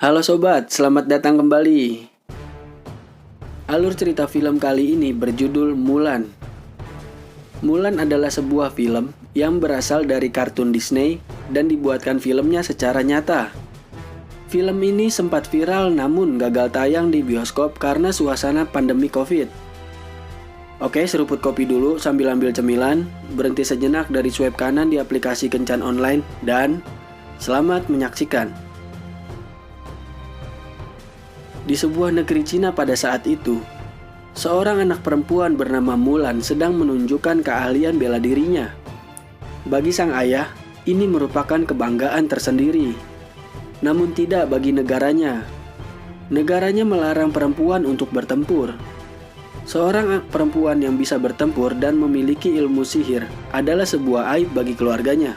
Halo sobat, selamat datang kembali. Alur cerita film kali ini berjudul Mulan. Mulan adalah sebuah film yang berasal dari kartun Disney dan dibuatkan filmnya secara nyata. Film ini sempat viral namun gagal tayang di bioskop karena suasana pandemi Covid. Oke, seruput kopi dulu sambil ambil cemilan, berhenti sejenak dari swipe kanan di aplikasi kencan online, dan selamat menyaksikan. Di sebuah negeri Cina pada saat itu, seorang anak perempuan bernama Mulan sedang menunjukkan keahlian bela dirinya. Bagi sang ayah, ini merupakan kebanggaan tersendiri. Namun tidak bagi negaranya. Negaranya melarang perempuan untuk bertempur. Seorang perempuan yang bisa bertempur dan memiliki ilmu sihir adalah sebuah aib bagi keluarganya.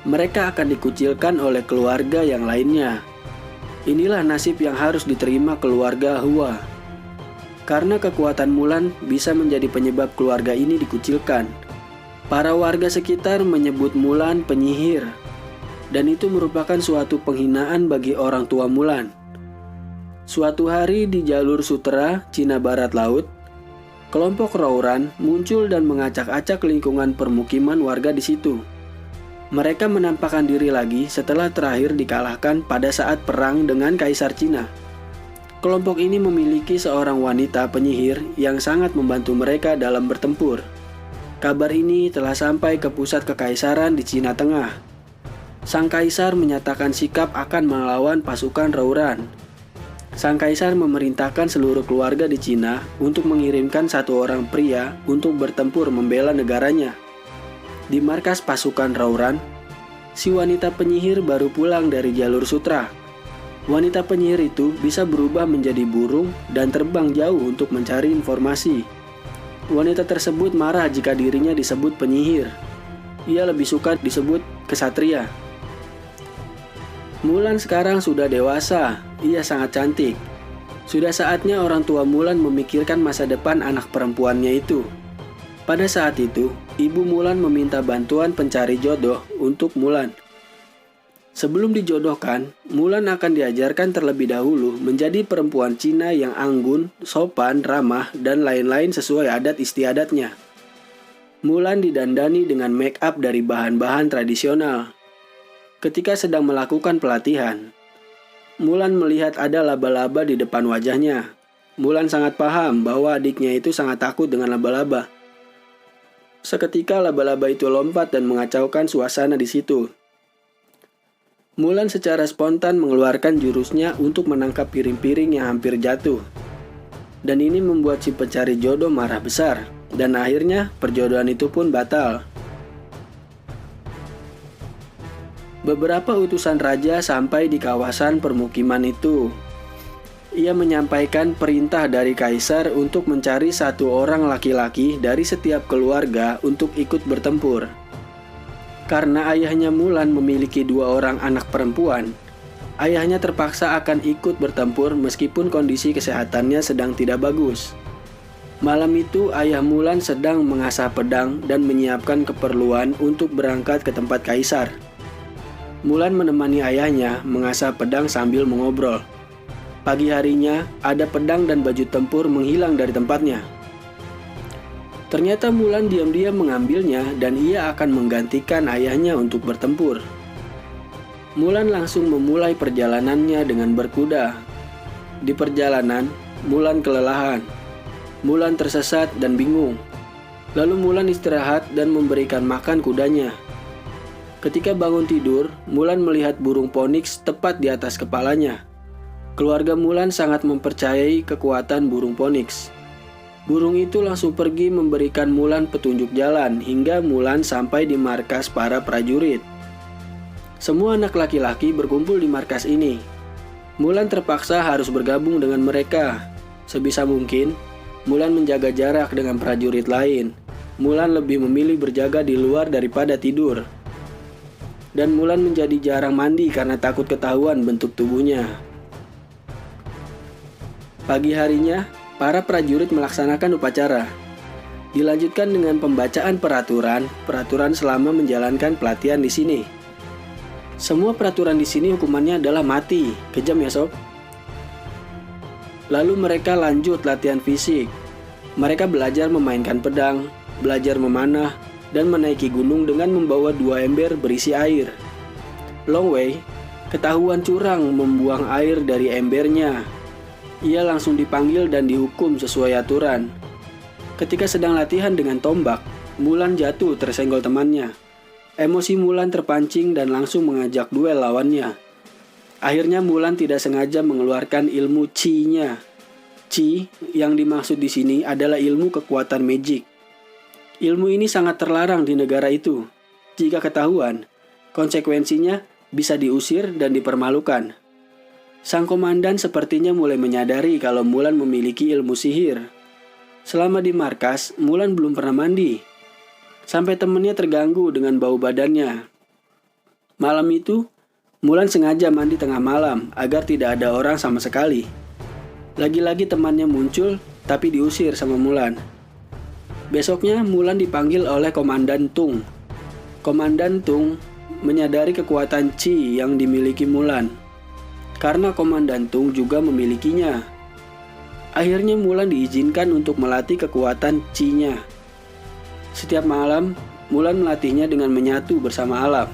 Mereka akan dikucilkan oleh keluarga yang lainnya. Inilah nasib yang harus diterima keluarga Hua. Karena kekuatan Mulan bisa menjadi penyebab keluarga ini dikucilkan. Para warga sekitar menyebut Mulan penyihir. Dan itu merupakan suatu penghinaan bagi orang tua Mulan. Suatu hari di jalur Sutera, Cina Barat Laut, kelompok Rouran muncul dan mengacak-acak lingkungan permukiman warga di situ. Mereka menampakkan diri lagi setelah terakhir dikalahkan pada saat perang dengan Kaisar Cina. Kelompok ini memiliki seorang wanita penyihir yang sangat membantu mereka dalam bertempur. Kabar ini telah sampai ke pusat kekaisaran di Cina Tengah. Sang kaisar menyatakan sikap akan melawan pasukan Rouran. Sang kaisar memerintahkan seluruh keluarga di Cina untuk mengirimkan satu orang pria untuk bertempur membela negaranya. Di markas pasukan Rouran, si wanita penyihir baru pulang dari jalur sutra. Wanita penyihir itu bisa berubah menjadi burung dan terbang jauh untuk mencari informasi. Wanita tersebut marah jika dirinya disebut penyihir. Ia lebih suka disebut kesatria. Mulan sekarang sudah dewasa, ia sangat cantik. Sudah saatnya orang tua Mulan memikirkan masa depan anak perempuannya itu. Pada saat itu, ibu Mulan meminta bantuan pencari jodoh untuk Mulan. Sebelum dijodohkan, Mulan akan diajarkan terlebih dahulu menjadi perempuan Cina yang anggun, sopan, ramah, dan lain-lain sesuai adat istiadatnya. Mulan didandani dengan make up dari bahan-bahan tradisional. Ketika sedang melakukan pelatihan, Mulan melihat ada laba-laba di depan wajahnya. Mulan sangat paham bahwa adiknya itu sangat takut dengan laba-laba. Seketika laba-laba itu lompat dan mengacaukan suasana di situ. Mulan secara spontan mengeluarkan jurusnya untuk menangkap piring-piring yang hampir jatuh. Dan ini membuat si pencari jodoh marah besar. Dan akhirnya perjodohan itu pun batal. Beberapa utusan raja sampai di kawasan permukiman itu. Ia menyampaikan perintah dari kaisar untuk mencari satu orang laki-laki dari setiap keluarga untuk ikut bertempur. Karena ayahnya Mulan memiliki 2 orang anak perempuan, ayahnya terpaksa akan ikut bertempur meskipun kondisi kesehatannya sedang tidak bagus. Malam itu ayah Mulan sedang mengasah pedang dan menyiapkan keperluan untuk berangkat ke tempat kaisar. Mulan menemani ayahnya mengasah pedang sambil mengobrol. Pagi harinya, ada pedang dan baju tempur menghilang dari tempatnya. Ternyata Mulan diam-diam mengambilnya dan ia akan menggantikan ayahnya untuk bertempur. Mulan langsung memulai perjalanannya dengan berkuda. Di perjalanan, Mulan kelelahan. Mulan tersesat dan bingung. Lalu Mulan istirahat dan memberikan makan kudanya. Ketika bangun tidur, Mulan melihat burung phoenix tepat di atas kepalanya. Keluarga Mulan sangat mempercayai kekuatan burung phoenix. Burung itu langsung pergi memberikan Mulan petunjuk jalan hingga Mulan sampai di markas para prajurit. Semua anak laki-laki berkumpul di markas ini. Mulan terpaksa harus bergabung dengan mereka. Sebisa mungkin, Mulan menjaga jarak dengan prajurit lain. Mulan lebih memilih berjaga di luar daripada tidur. Dan Mulan menjadi jarang mandi karena takut ketahuan bentuk tubuhnya. Pagi harinya, para prajurit melaksanakan upacara. Dilanjutkan dengan pembacaan peraturan selama menjalankan pelatihan di sini. Semua peraturan di sini hukumannya adalah mati. Kejam ya sob. Lalu mereka lanjut latihan fisik. Mereka belajar memainkan pedang, belajar memanah, dan menaiki gunung dengan membawa 2 ember berisi air. Long Wei ketahuan curang membuang air dari embernya. Ia langsung dipanggil dan dihukum sesuai aturan. Ketika sedang latihan dengan tombak, Mulan jatuh tersenggol temannya. Emosi Mulan terpancing dan langsung mengajak duel lawannya. Akhirnya Mulan tidak sengaja mengeluarkan ilmu Qi-nya. Qi yang dimaksud di sini adalah ilmu kekuatan magic. Ilmu ini sangat terlarang di negara itu. Jika ketahuan, konsekuensinya bisa diusir dan dipermalukan. Sang komandan sepertinya mulai menyadari kalau Mulan memiliki ilmu sihir. Selama di markas, Mulan belum pernah mandi. Sampai temannya terganggu dengan bau badannya. Malam itu, Mulan sengaja mandi tengah malam agar tidak ada orang sama sekali. Lagi-lagi temannya muncul, tapi diusir sama Mulan. Besoknya, Mulan dipanggil oleh Komandan Tung. Komandan Tung menyadari kekuatan Qi yang dimiliki Mulan, karena Komandan Tung juga memilikinya. Akhirnya Mulan diizinkan untuk melatih kekuatan Qi-nya. Setiap malam, Mulan melatihnya dengan menyatu bersama alam.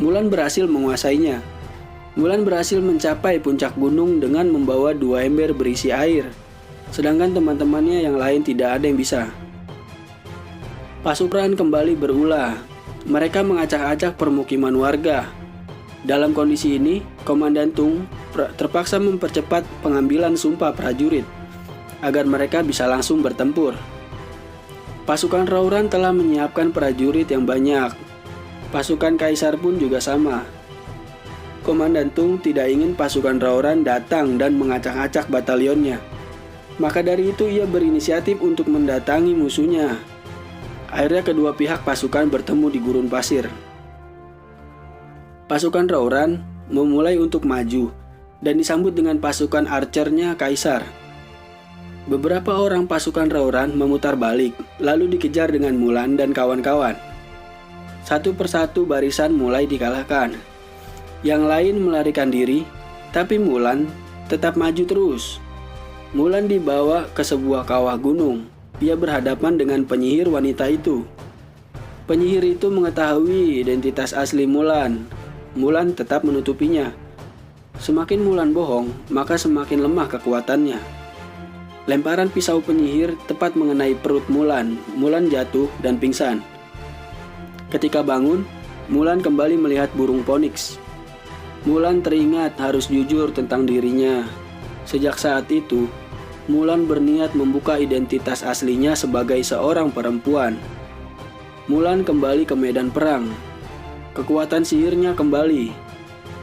Mulan berhasil menguasainya. Mulan berhasil mencapai puncak gunung dengan membawa 2 ember berisi air, sedangkan teman-temannya yang lain tidak ada yang bisa. Pasukan kembali berulah. Mereka mengacak-acak permukiman warga. Dalam kondisi ini, Komandan Tung terpaksa mempercepat pengambilan sumpah prajurit agar mereka bisa langsung bertempur. Pasukan Rouran telah menyiapkan prajurit yang banyak. Pasukan Kaisar pun juga sama. Komandan Tung tidak ingin pasukan Rouran datang dan mengacak-acak batalionnya. Maka dari itu ia berinisiatif untuk mendatangi musuhnya. Akhirnya kedua pihak pasukan bertemu di gurun pasir. Pasukan Rouran memulai untuk maju dan disambut dengan pasukan archernya Kaisar. Beberapa orang pasukan Rouran memutar balik, lalu dikejar dengan Mulan dan kawan-kawan. Satu persatu barisan mulai dikalahkan. Yang lain melarikan diri, tapi Mulan tetap maju terus. Mulan dibawa ke sebuah kawah gunung. Ia berhadapan dengan penyihir wanita itu. Penyihir itu mengetahui identitas asli Mulan. Mulan tetap menutupinya. Semakin Mulan bohong, maka semakin lemah kekuatannya. Lemparan pisau penyihir tepat mengenai perut Mulan. Mulan jatuh dan pingsan. Ketika bangun, Mulan kembali melihat burung phoenix. Mulan teringat harus jujur tentang dirinya. Sejak saat itu, Mulan berniat membuka identitas aslinya sebagai seorang perempuan. Mulan kembali ke medan perang. Kekuatan sihirnya kembali.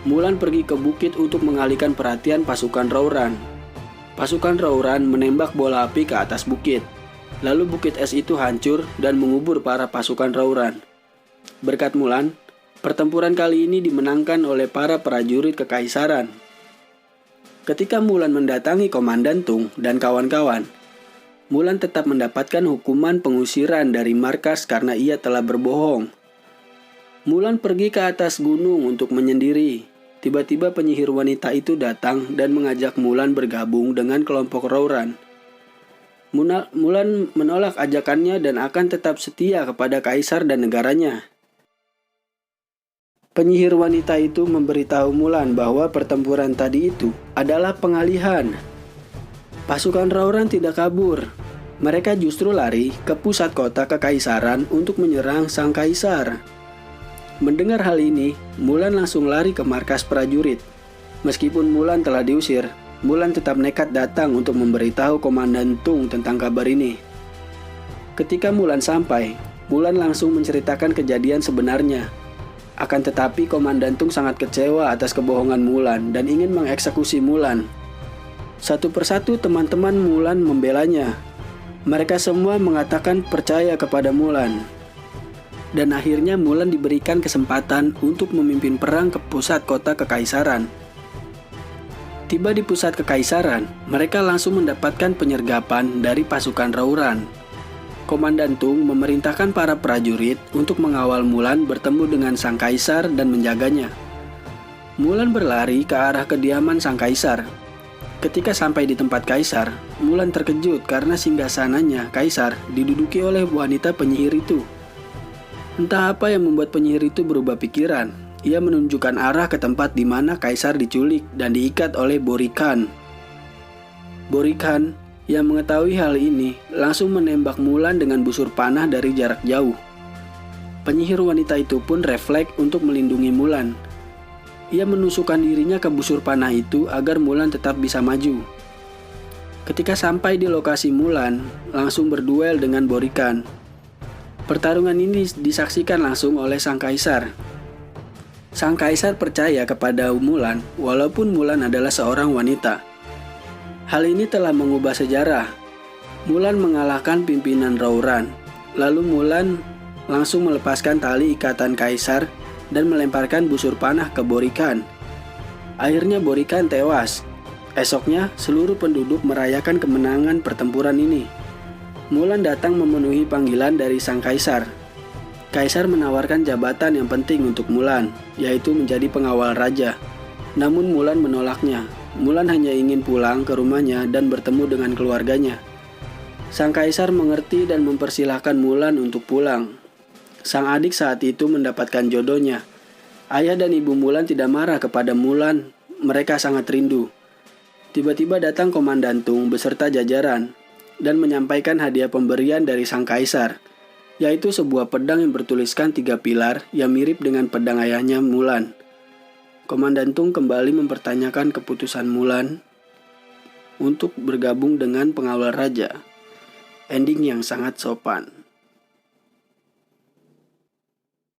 Mulan pergi ke bukit untuk mengalihkan perhatian pasukan Rouran. Pasukan Rouran menembak bola api ke atas bukit. Lalu bukit es itu hancur dan mengubur para pasukan Rouran. Berkat Mulan, pertempuran kali ini dimenangkan oleh para prajurit kekaisaran. Ketika Mulan mendatangi Komandan Tung dan kawan-kawan, Mulan tetap mendapatkan hukuman pengusiran dari markas karena ia telah berbohong. Mulan pergi ke atas gunung untuk menyendiri. Tiba-tiba penyihir wanita itu datang dan mengajak Mulan bergabung dengan kelompok Rouran. Mulan menolak ajakannya dan akan tetap setia kepada kaisar dan negaranya. Penyihir wanita itu memberitahu Mulan bahwa pertempuran tadi itu adalah pengalihan. Pasukan Rouran tidak kabur. Mereka justru lari ke pusat kota kekaisaran untuk menyerang sang kaisar. Mendengar hal ini, Mulan langsung lari ke markas prajurit. Meskipun Mulan telah diusir, Mulan tetap nekat datang untuk memberitahu Komandan Tung tentang kabar ini. Ketika Mulan sampai, Mulan langsung menceritakan kejadian sebenarnya. Akan tetapi Komandan Tung sangat kecewa atas kebohongan Mulan dan ingin mengeksekusi Mulan. Satu persatu teman-teman Mulan membelanya. Mereka semua mengatakan percaya kepada Mulan. Dan akhirnya Mulan diberikan kesempatan untuk memimpin perang ke pusat kota kekaisaran. Tiba di pusat kekaisaran, mereka langsung mendapatkan penyergapan dari pasukan Rouran. Komandan Tung memerintahkan para prajurit untuk mengawal Mulan bertemu dengan sang kaisar dan menjaganya. Mulan berlari ke arah kediaman sang kaisar. Ketika sampai di tempat kaisar, Mulan terkejut karena singgasananya kaisar diduduki oleh wanita penyihir itu. Entah apa yang membuat penyihir itu berubah pikiran. Ia menunjukkan arah ke tempat di mana kaisar diculik dan diikat oleh Borikan. Borikan yang mengetahui hal ini langsung menembak Mulan dengan busur panah dari jarak jauh. Penyihir wanita itu pun refleks untuk melindungi Mulan. Ia menusukkan dirinya ke busur panah itu agar Mulan tetap bisa maju. Ketika sampai di lokasi, Mulan langsung berduel dengan Borikan. Pertarungan ini disaksikan langsung oleh sang kaisar. Sang kaisar percaya kepada Mulan walaupun Mulan adalah seorang wanita. Hal ini telah mengubah sejarah. Mulan mengalahkan pimpinan Rouran. Lalu Mulan langsung melepaskan tali ikatan kaisar dan melemparkan busur panah ke Borikan. Akhirnya Borikan tewas. Esoknya, seluruh penduduk merayakan kemenangan pertempuran ini. Mulan datang memenuhi panggilan dari sang kaisar. Kaisar menawarkan jabatan yang penting untuk Mulan, yaitu menjadi pengawal raja. Namun Mulan menolaknya. Mulan hanya ingin pulang ke rumahnya dan bertemu dengan keluarganya. Sang kaisar mengerti dan mempersilahkan Mulan untuk pulang. Sang adik saat itu mendapatkan jodohnya. Ayah dan ibu Mulan tidak marah kepada Mulan, mereka sangat rindu. Tiba-tiba datang Komandan Tung beserta jajaran dan menyampaikan hadiah pemberian dari sang kaisar, yaitu sebuah pedang yang bertuliskan 3 pilar yang mirip dengan pedang ayahnya Mulan. Komandan Tung kembali mempertanyakan keputusan Mulan untuk bergabung dengan pengawal raja. Ending yang sangat sopan.